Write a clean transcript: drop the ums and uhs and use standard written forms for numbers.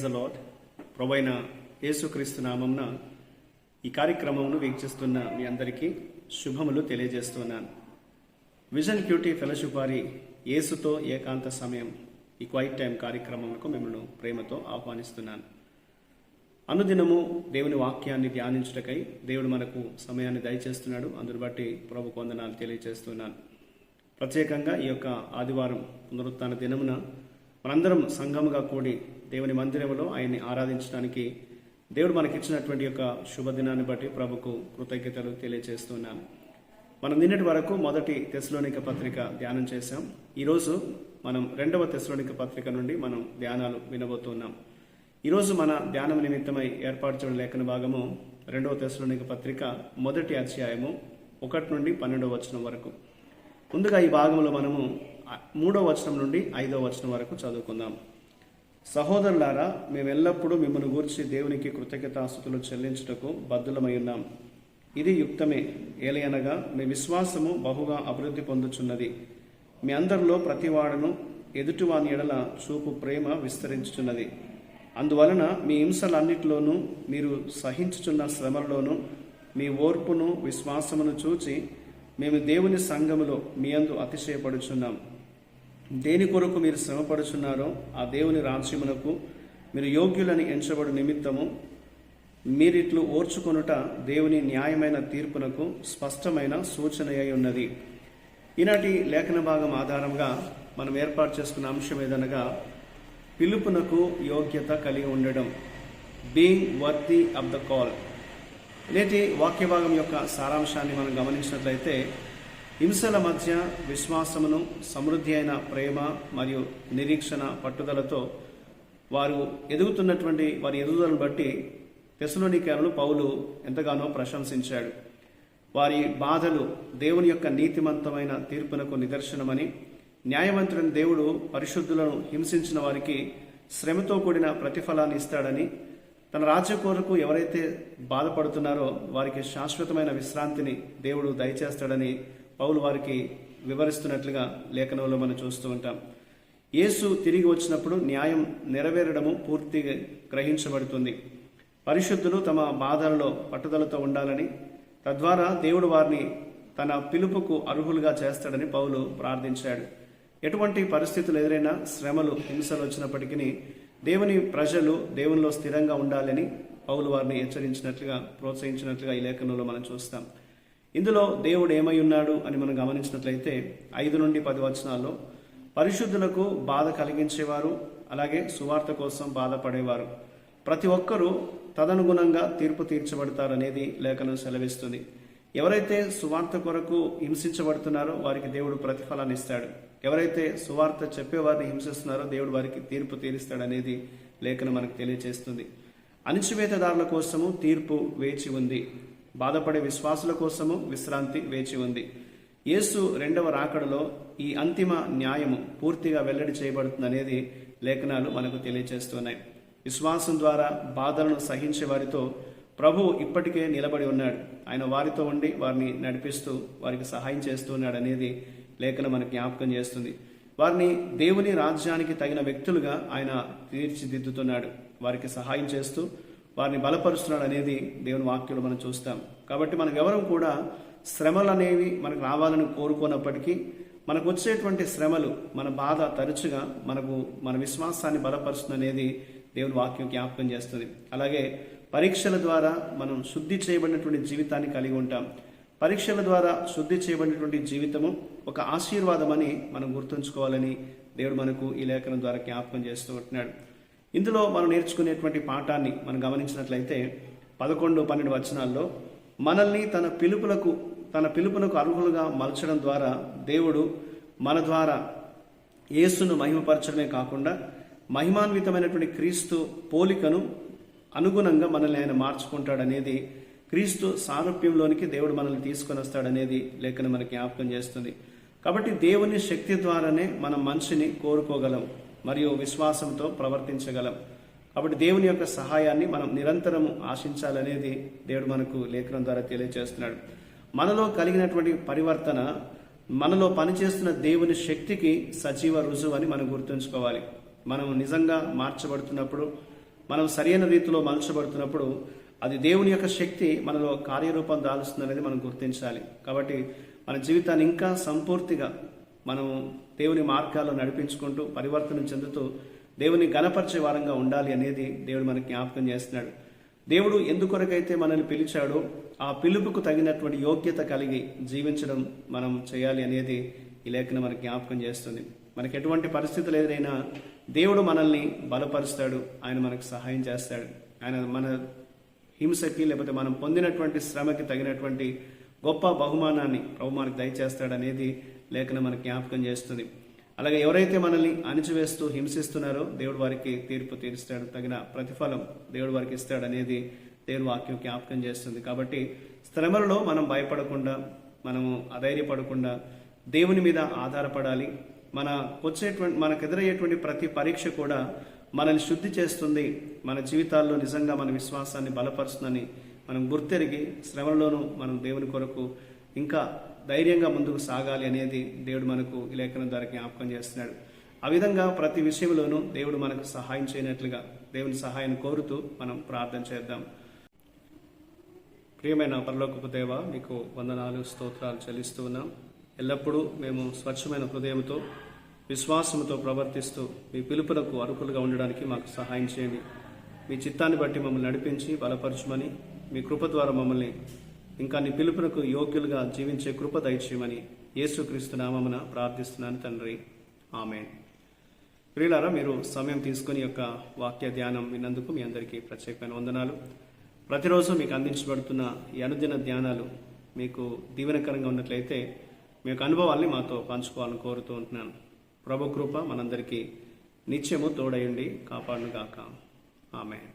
Praise the lord. ప్రభువైన యేసుక్రీస్తు నామమున ఈ కార్యక్రమమును వీక్షిస్తున్న మీ అందరికీ శుభములు తెలియజేస్తున్నాను. విజన్ క్యూటీ ఫెలోషిప్ వారి యేసుతో ఏకాంత సమయం ఈ క్వైట్ టైం కార్యక్రమములకు మిమ్మల్ని ప్రేమతో ఆహ్వానిస్తున్నాను. అనుదినము దేవుని వాక్యాన్ని ధ్యానించుటకై దేవుడు మనకు సమయాన్ని దయచేస్తున్నాడు. అందును బట్టి ప్రభు వందనాలు తెలియజేస్తున్నాను. ప్రత్యేకంగా ఈ యొక్క ఆదివారం పునరుత్థాన దినమున మనందరం సంఘముగా కూడి దేవుని మందిరములో ఆయన్ని ఆరాధించడానికి దేవుడు మనకిచ్చినటువంటి యొక్క శుభదినాన్ని బట్టి ప్రభుకు కృతజ్ఞతలు తెలియజేస్తున్నాను. మనం నిన్నటి వరకు మొదటి తెస్సలోనిక పత్రిక ధ్యానం చేశాం. ఈరోజు మనం 2వ తెస్సలోనిక పత్రిక నుండి మనం ధ్యానాలు వినబోతున్నాం. ఈరోజు మన ధ్యానం నిమిత్తమై ఏర్పాటు చేయడం లేఖన భాగము 2వ తెస్సలోనిక పత్రిక 1వ అధ్యాయము 1 నుండి 12వ వచనం వరకు. ముందుగా ఈ భాగంలో మనము 3వ వచనం నుండి 5వ వచనం వరకు చదువుకుందాం. సహోదరులారా, మేమెల్లప్పుడూ మిమ్మల్ని గూర్చి దేవునికి కృతజ్ఞతాస్తుతులు చెల్లించుటకు బద్ధులమై ఉన్నాం. ఇది యుక్తమే. ఏలయనగా మీ విశ్వాసము బహుగా అభివృద్ధి పొందుచున్నది. మీ అందరిలో ప్రతివాడును ఎదుటివాని ఎడల చూపు ప్రేమ విస్తరించుచున్నది. అందువలన మీ హింసలన్నిటిలోనూ మీరు సహించుచున్న శ్రమల్లోనూ మీ ఓర్పును విశ్వాసమును చూచి మేము దేవుని సంఘములో మీ యందు అతిశయపడుచున్నాం. దేని కొరకు మీరు శ్రమపడుచున్నారో ఆ దేవుని రాజ్యమునకు మీరు యోగ్యులని ఎంచబడు నిమిత్తము మీరిట్లు ఓర్చుకొనుట దేవుని న్యాయమైన తీర్పునకు స్పష్టమైన సూచన అయి ఉన్నది. ఈనాటి లేఖన భాగం ఆధారంగా మనం ఏర్పాటు చేసుకున్న అంశం ఏదనగా పిలుపునకు యోగ్యత కలిగి ఉండడం, being worthy of the call. నేటి వాక్య భాగం యొక్క సారాంశాన్ని మనం గమనించినట్లయితే, హింసల మధ్య విశ్వాసమును, సమృద్ధి అయిన ప్రేమ మరియు నిరీక్షణ పట్టుదలతో వారు ఎదుగుతున్నటువంటి వారి ఎదుగుదలను బట్టి తెస్సలోనికీయులను పౌలు ఎంతగానో ప్రశంసించాడు. వారి బాధలు దేవుని యొక్క నీతిమంతమైన తీర్పునకు నిదర్శనమని, న్యాయవంతుడైన దేవుడు పరిశుద్ధులను హింసించిన వారికి శ్రమతో కూడిన ప్రతిఫలాన్ని ఇస్తాడని, తన రాజ్య కొరకు ఎవరైతే బాధపడుతున్నారో వారికి శాశ్వతమైన విశ్రాంతిని దేవుడు దయచేస్తాడని పౌలు వారికి వివరిస్తున్నట్లుగా లేఖనంలో మనం చూస్తూ ఉంటాం. యేసు తిరిగి వచ్చినప్పుడు న్యాయం నెరవేరడము పూర్తిగా గ్రహించబడుతుంది. పరిశుద్ధులు తమ బాధలలో పట్టుదలతో ఉండాలని, తద్వారా దేవుడు వారిని తన పిలుపుకు అర్హులుగా చేస్తాడని పౌలు ప్రార్థించాడు. ఎటువంటి పరిస్థితులు ఎదురైనా, శ్రమలు, హింసలు వచ్చినప్పటికీ దేవుని ప్రజలు దేవునిలో స్థిరంగా ఉండాలని పౌలు వారిని హెచ్చరించినట్లుగా, ప్రోత్సహించినట్లుగా ఈ లేఖనంలో మనం చూస్తాం. ఇందులో దేవుడు ఏమై ఉన్నాడు అని మనం గమనించినట్లయితే 5 నుండి 10 వచనాల్లో పరిశుద్ధులకు బాధ కలిగించేవారు, అలాగే సువార్త కోసం బాధపడేవారు ప్రతి ఒక్కరూ తదనుగుణంగా తీర్పు తీర్చబడతారనేది లేఖనం సెలవిస్తుంది. ఎవరైతే సువార్త కొరకు హింసించబడుతున్నారో వారికి దేవుడు ప్రతిఫలాన్ని ఇస్తాడు. ఎవరైతే సువార్త చెప్పేవారిని హింసిస్తున్నారో దేవుడు వారికి తీర్పు తీరుస్తాడనేది లేఖనం మనకు తెలియజేస్తుంది. అణిచివేతదారుల కోసము తీర్పు వేచి ఉంది. బాధపడే విశ్వాసుల కోసము విశ్రాంతి వేచి ఉంది. యేసు 2వ రాకడలో ఈ అంతిమ న్యాయము పూర్తిగా వెల్లడి చేయబడుతుందనేది లేఖనాలు మనకు తెలియజేస్తున్నాయి. విశ్వాసం ద్వారా బాధలను సహించే వారితో ప్రభువు ఇప్పటికే నిలబడి ఉన్నాడు. ఆయన వారితో ఉండి వారిని నడిపిస్తూ వారికి సహాయం చేస్తూ ఉన్నాడు అనేది లేఖనం మనకు జ్ఞాపకం చేస్తుంది. వారిని దేవుని రాజ్యానికి తగిన వ్యక్తులుగా ఆయన తీర్చిదిద్దుతున్నాడు. వారికి సహాయం చేస్తూ వారిని బలపరుస్తున్నాడు అనేది దేవుని వాక్యంలో మనం చూస్తాం. కాబట్టి మనం ఎవరం కూడా శ్రమలు అనేవి మనకు రావాలని కోరుకోనప్పటికీ మనకు వచ్చేటువంటి శ్రమలు, మన బాధ తరచుగా మన విశ్వాసాన్ని బలపరుస్తుంది అనేది దేవుని వాక్యం జ్ఞాపకం చేస్తుంది. అలాగే పరీక్షల ద్వారా మనం శుద్ధి చేయబడినటువంటి జీవితాన్ని కలిగి ఉంటాం. పరీక్షల ద్వారా శుద్ధి చేయబడినటువంటి జీవితము ఒక ఆశీర్వాదమని మనం గుర్తుంచుకోవాలని దేవుడు మనకు ఈ లేఖనం ద్వారా జ్ఞాపకం చేస్తూ ఉంటున్నాడు. ఇందులో మనం నేర్చుకునేటువంటి పాఠాన్ని మనం గమనించినట్లయితే 11, 12 వచనాల్లో మనల్ని తన పిలుపునకు అర్హులుగా మలచడం ద్వారా దేవుడు మన ద్వారా యేసును మహిమపరచడమే కాకుండా మహిమాన్వితమైనటువంటి క్రీస్తు పోలికను అనుగుణంగా మనల్ని ఆయన మార్చుకుంటాడనేది, క్రీస్తు సారూప్యంలోనికి దేవుడు మనల్ని తీసుకొని వస్తాడనేది లేఖనం మనకి జ్ఞాపకం చేస్తుంది. కాబట్టి దేవుని శక్తి ద్వారానే మనం మనిషిని కోరుకోగలం మరియు విశ్వాసంతో ప్రవర్తించగలం. కాబట్టి దేవుని యొక్క సహాయాన్ని మనం నిరంతరము ఆశించాలనేది దేవుడు మనకు లేఖనం ద్వారా తెలియజేస్తున్నాడు. మనలో కలిగినటువంటి పరివర్తన మనలో పనిచేస్తున్న దేవుని శక్తికి సజీవ రుజువు అని మనం గుర్తుంచుకోవాలి. మనం నిజంగా మార్చబడుతున్నప్పుడు, మనం సరైన రీతిలో మలచబడుతున్నప్పుడు అది దేవుని యొక్క శక్తి మనలో కార్యరూపం దాలుస్తుంది అనేది మనం గుర్తించాలి. కాబట్టి మన జీవితాన్ని ఇంకా సంపూర్తిగా మనం దేవుని మార్గాల్లో నడిపించుకుంటూ పరివర్తన చెందుతూ దేవుని గణపరిచే వారంగా ఉండాలి అనేది దేవుడు మనకి జ్ఞాపకం చేస్తున్నాడు. దేవుడు ఎందుకొరకైతే మనల్ని పిలిచాడో ఆ పిలుపుకు తగినటువంటి యోగ్యత కలిగి జీవించడం మనం చేయాలి అనేది ఈ లేఖనం మనకి జ్ఞాపకం చేస్తుంది. మనకి ఎటువంటి పరిస్థితులు ఎదురైనా దేవుడు మనల్ని బలపరుస్తాడు, ఆయన మనకు సహాయం చేస్తాడు. ఆయన మన హింసకి లేకపోతే మనం పొందినటువంటి శ్రమకి తగినటువంటి గొప్ప బహుమానాన్ని ప్రభు మనకు దయచేస్తాడు అనేది లేఖనం మనకు జ్ఞాపకం చేస్తుంది. అలాగే ఎవరైతే మనల్ని అణిచివేస్తూ హింసిస్తున్నారో దేవుడు వారికి తీర్పు తీరుస్తాడు, తగిన ప్రతిఫలం దేవుడు వారికి ఇస్తాడు అనేది దేవుని వాక్యం జ్ఞాపకం చేస్తుంది. కాబట్టి శ్రమలలో మనం భయపడకుండా, మనము అధైర్యపడకుండా దేవుని మీద ఆధారపడాలి. మనకు ఎదురయ్యేటువంటి ప్రతి పరీక్ష కూడా మనల్ని శుద్ధి చేస్తుంది, మన జీవితాల్లో నిజంగా మన విశ్వాసాన్ని బలపరుస్తుందని మనం గుర్తెరిగి శ్రమలోనూ మనం దేవుని కొరకు ఇంకా ధైర్యంగా ముందుకు సాగాలి అనేది దేవుడు మనకు ఈ లేఖనం ద్వారా జ్ఞాపకం చేస్తున్నాడు. ఆ విధంగా ప్రతి విషయంలోనూ దేవుడు మనకు సహాయం చేయనట్లుగా దేవుని సహాయాన్ని కోరుతూ మనం ప్రార్థన చేద్దాం. ప్రియమైన పరలోకపు దేవ, మీకు వందనాలు స్తోత్రాలు చెల్లిస్తూ ఉన్నాం. ఎల్లప్పుడూ మేము స్వచ్ఛమైన హృదయంతో విశ్వాసంతో ప్రవర్తిస్తూ మీ పిలుపులకు అర్హులుగా ఉండడానికి మాకు సహాయం చేయండి. మీ చిత్తాన్ని బట్టి మమ్మల్ని నడిపించి బలపరచమని, మీ కృప ద్వారా మమ్మల్ని ఇంకా నీ పిలుపునకు యోగ్యులుగా జీవించే కృప దయచేయమని యేసుక్రీస్తు నామమున ప్రార్థిస్తున్నాను తండ్రి, ఆమేన్. ప్రియులారా, మీరు సమయం తీసుకుని యొక్క వాక్య ధ్యానం విన్నందుకు మీ అందరికీ ప్రత్యేకమైన వందనాలు. ప్రతిరోజు మీకు అందించబడుతున్న ఈ అనుదిన ధ్యానాలు మీకు దీవెనకరంగా ఉన్నట్లయితే మీ యొక్క అనుభవాల్ని మాతో పంచుకోవాలని కోరుతూ ఉంటున్నాను. ప్రభు కృప మనందరికీ నిత్యము తోడయండి కాపాడునుగాక. ఆమేన్.